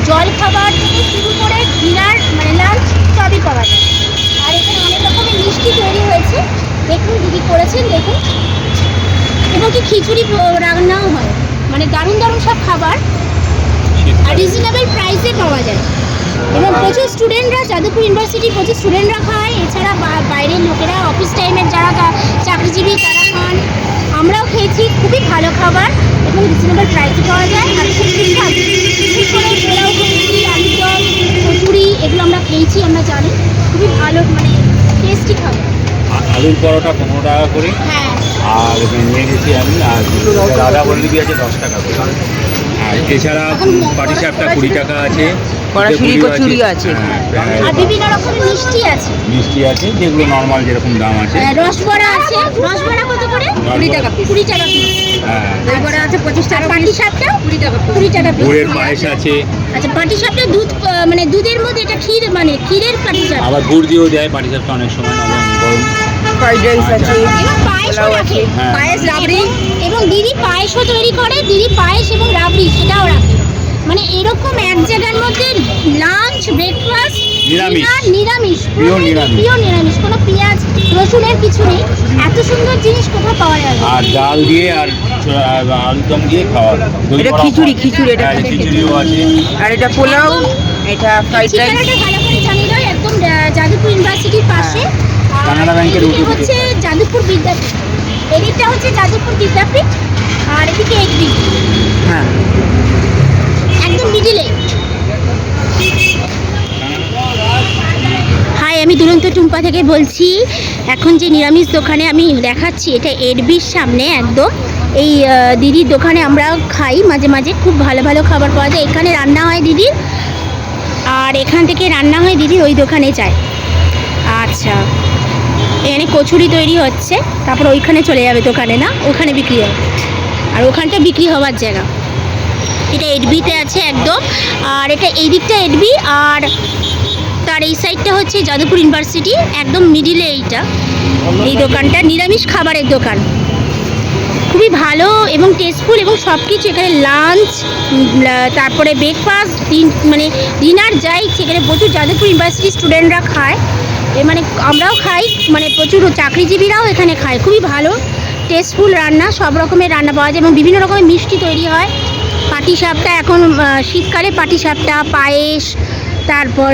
জল খাবার থেকে শুরু করে ডিনার মানে লাঞ্চ সবই পাওয়া যায়। আর এখানে অনেক রকমের মিষ্টি তৈরি হয়েছে, দেখুন দিদি করেছেন দেখুন। এবং কি খিচুড়ি রান্নাও হয়, মানে দারুণ দারুণ সব খাবার আর রিজনেবল প্রাইসে পাওয়া যায়। এবং প্রচুর স্টুডেন্টরা, যাদবপুর ইউনিভার্সিটির প্রচুর স্টুডেন্টরা খায়, এছাড়া বাইরের লোকেরা অফিস টাইমের যারা চাকরিজীবী তারা খান। আমরাও খেয়েছি, খুবই ভালো খাবার এবং রিজনেবল প্রাইসে পাওয়া যায়। আর খুব ঠিকঠাক বিশেষ করে পোলাও খেয়েছি, আলুদম, কচুরি এগুলো আমরা খেয়েছি, আমরা জানি খুবই ভালো মানে টেস্টি খাবার। আলুর পরোটা 15 টাকা করে, হ্যাঁ আর নিয়ে গেছি আমি। আর রাধা বল্লভী আছে 10 টাকা করে। আর এছাড়া পাটিসাপটা 20 টাকা আছে, কচুরি আছে, আর বিভিন্ন রকমের মিষ্টি আছে। মিষ্টি আছে যেগুলো নর্মাল যেরকম দাম আছে। রসবড়া আছে, রসবড়া কত করে? 20 টাকা পিস। 20 টাকা পিস। হ্যাঁ, দইবড়া আছে 25 টাকা, পাটিসাপটা 20 টাকা পিস। 20 টাকা পিস। গুড়ের পায়েস আছে। আচ্ছা, পাটিসাপটা দুধ মানে দুধের মধ্যে এটা ক্ষীর, মানে ক্ষীরের পাটিসাপটা। আবার গুড় দিয়েও দেয় পাটিসাপটা অনেক সময়, গরম। ফ্রাইড রাইস আছে, এবং পায়েসও রাখে। হ্যাঁ। পায়েস, রাবড়ি। এবং দিদি পায়েসও তৈরি করে, দিদি পায়েস এবং রাবড়ি সেটাও রাখে। মানে এরকম এক জায়গার মধ্যে লাঞ্চ, ব্রেকফাস্ট, নিরামিষ। নিরামিষ, Pure নিরামিষ। পিওর নিরামিষ, কোনো পেঁয়াজ রসুনের কিছু নেই। এত সুন্দর জিনিস কোথাও পাওয়া যায় না। আর ডাল দিয়ে আর আলুদম দিয়ে খাওয়া। এটা খিচুড়ি, এটা খিচুড়িও আছে। আর এটা পোলাও, এটা ফ্রাইড রাইস। ঠিকানাটা ভালো করে জানিয়ে দাও, একদম যাদবপুর ইউনিভার্সিটির পাশে। কানাডা ব্যাংকের এদিকে উল্টো দিকে। হচ্ছে যাদবপুর বিদ্যাপীঠ, এদিকটা হচ্ছে যাদবপুর বিদ্যাপীঠ, আর এদিকে এইচবি, হ্যাঁ, একদম মিডিলে। হাই, আমি দুরন্ত টুম্পা থেকে বলছি। এখন যে নিরামিষ দোকানে আমি দেখাচ্ছি, এটা এডবির সামনে একদম। এই দিদির দোকানে আমরা খাই মাঝে মাঝে, খুব ভালো ভালো খাবার পাওয়া যায়। এখানে রান্না হয় দিদির, আর এখান থেকে রান্না হয় দিদির ওই দোকানে যায়। আচ্ছা, এখানে কচুরি তৈরি হচ্ছে, তারপর ওইখানে চলে যাবে দোকানে, না ওখানে বিক্রি হবে, আর ওখানটা বিক্রি হওয়ার জায়গা। এটা এডবিতে আছে একদম, আর এটা এই দিকটা এডবি, আর তার এই সাইডটা হচ্ছে যাদবপুর ইউনিভার্সিটি, একদম মিডিলে এইটা। এই দোকানটা নিরামিষ খাবারের দোকান, খুবই ভালো এবং টেস্টফুল, এবং সব কিছু এখানে লাঞ্চ, তারপরে ব্রেকফাস্ট, মানে ডিনার যাই সেখানে প্রচুর যাদবপুর ইউনিভার্সিটির স্টুডেন্টরা খায়, মানে আমরাও খাই, মানে প্রচুর চাকরিজীবীরাও এখানে খায়। খুবই ভালো টেস্টফুল রান্না, সব রকমের রান্না পাওয়া যায় এবং বিভিন্ন রকমের মিষ্টি তৈরি হয়। পাটিসাপটা এখন শীতকালে পাটিসাপটা, পায়েস, তারপর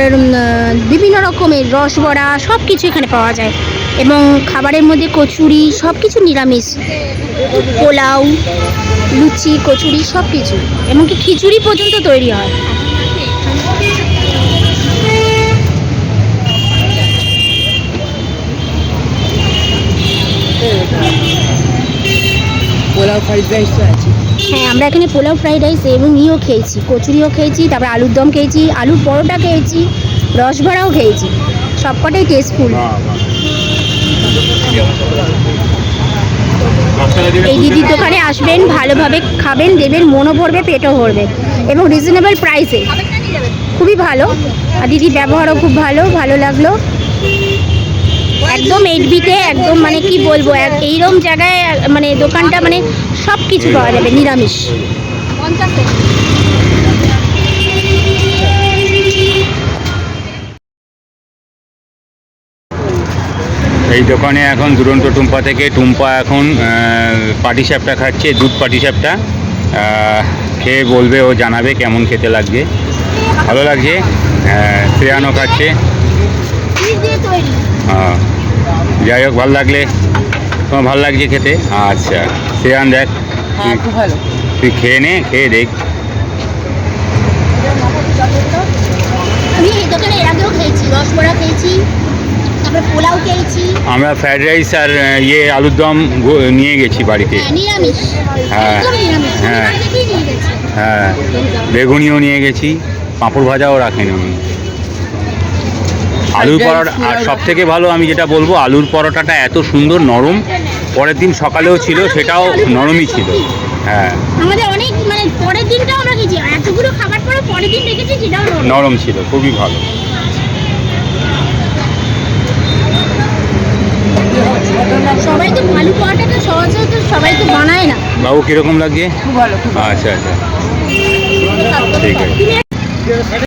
বিভিন্ন রকমের রসবড়া সব কিছু এখানে পাওয়া যায়। এবং খাবারের মধ্যে কচুরি, সব কিছু নিরামিষ, পোলাও, লুচি, কচুরি সব কিছু, এমনকি খিচুড়ি পর্যন্ত তৈরি হয়। পোলাও ফ্রাইড রাইস আছে। হ্যাঁ, আমরা এখানে পোলাও, ফ্রাইড রাইস এবং ইও খেয়েছি, কচুরিও খেয়েছি, তারপর আলুর দম খেয়েছি, আলুর পরোটা খেয়েছি, রসবড়াও খেয়েছি, সবকটাই টেস্টফুল। এই দিদির দোকানে আসবেন, ভালোভাবে খাবেন, দেবেন, মনও ভরবে, পেটও ভরবে, এবং রিজনেবল প্রাইসে, খুবই ভালো। আর দিদির ব্যবহারও খুব ভালো, ভালো লাগলো। একদম এইচবিতে, একদম মানে কি বলবো, এইরকম জায়গায় মানে দোকানটা, মানে সব কিছু পাওয়া যাবে নিরামিষ। এই দোকানে এখন দুরন্ত টুম্পা থেকে টুম্পা এখন পাটিসাপটা খাচ্ছে, দুধ পাটিসাপটা। খেয়ে বলবে, ও জানাবে কেমন খেতে লাগছে। ভালো লাগছে। শ্রেয়ানও খাচ্ছে। হ্যাঁ, যাই হোক, ভালো লাগলে, তোমার ভালো লাগছে খেতে? আচ্ছা, শ্রেয়ান দেখ, খুব ভালো। তুই খেয়ে নে, খেয়ে দেখ। আমি এই দোকানে এর আগেও খেয়েছি, রসবড়া খেয়েছি, তারপরে পোলাও খেয়েছি। আমরা ফ্রাইড রাইস আর আলুর দম নিয়ে গেছি বাড়িতে। নিরামিষ, হ্যাঁ, একদম নিরামিষ, হ্যাঁ। দোকান থেকেই নিয়ে গেছি। হ্যাঁ, বেগুনিও নিয়ে গেছি, পাঁপড় ভাজাও রাখেন উনি। আলুর পরোটা, আর সব থেকে ভালো আমি যেটা বলবো, আলুর পরোটাটা এত সুন্দর নরম, পরের দিন সকালেও ছিল, সেটাও নরমই ছিল। হ্যাঁ, আমাদের অনেক মানে পরের দিনটাও আমরা খেয়েছি, এতগুলো খাবার পরে পরের দিন রেখেছি, সেটাও নরম ছিল, খুবই ভালো। সবাই তো আলু পরোটাটা সহজে তো সবাই তো বানায় না। বাবু কিরকম লাগছে? খুব ভালো, খুব ভালো। আচ্ছা আচ্ছা, ঠিক আছে।